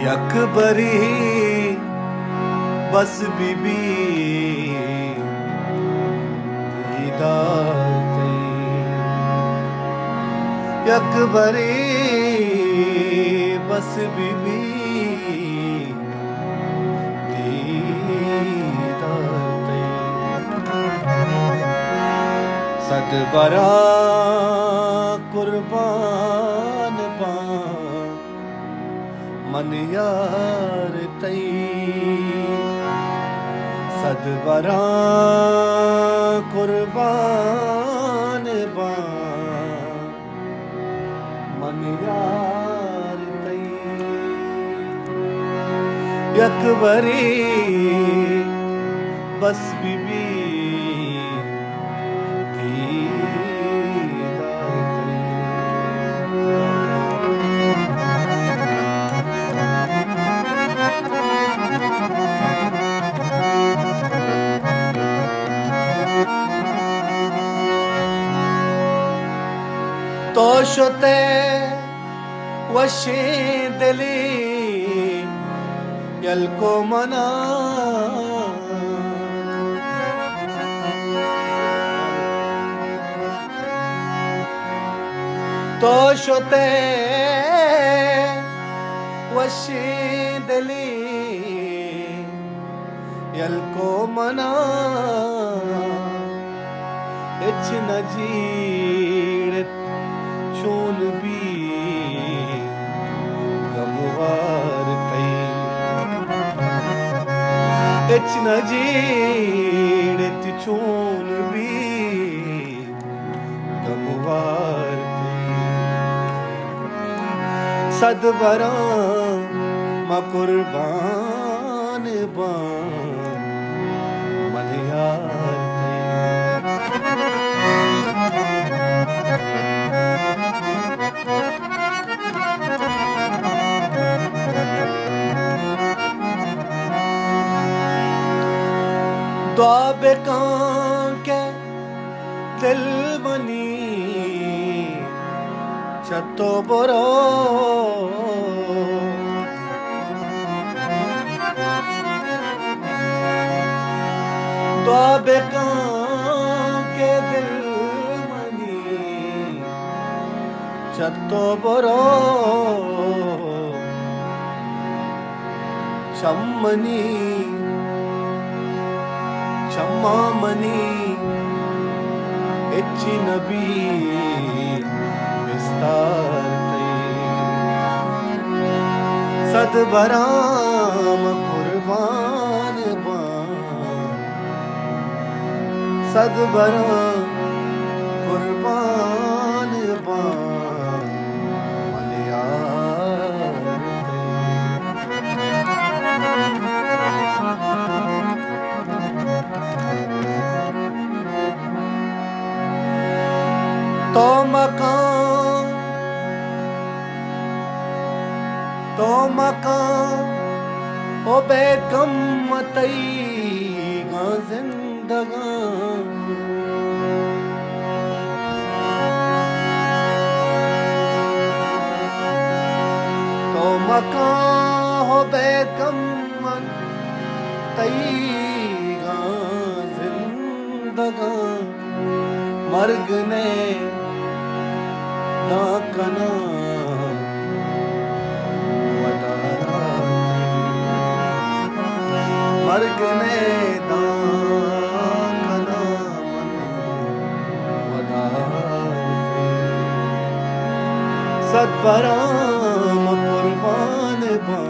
यकबरी बस बीबी दीदार यकबरी बस बीबी दीदार सद बरा कुर्बान बा मन यार तई सद बरा कुर्बान बा मन यार तई यकबरी बस बीबी तोशते वशे दिली यल्को मना तोशते वशे दिली यल्को मना इच नजीर चून भी गमवार तई इच नजीर चून भी गमवार तई सद बरा मा कुर्बान बा मन यार दुआबे कां के दिल बनी छतो बरो दुआबे कां के दिल बनी छतो बरो चम्मनी चम्मा मनी इच्ची नबी विस्तार सद बराम कुर्बान बा सद बराम कुर्बान बा मन यार तो मकान ओ बेगम मतई गा जिंदगान तो मकान हो बेगम मतई गा जिंदगान मर्ग ने ना कना मर्ग ने दाखना मन वदार सद बराम कुर्बान बा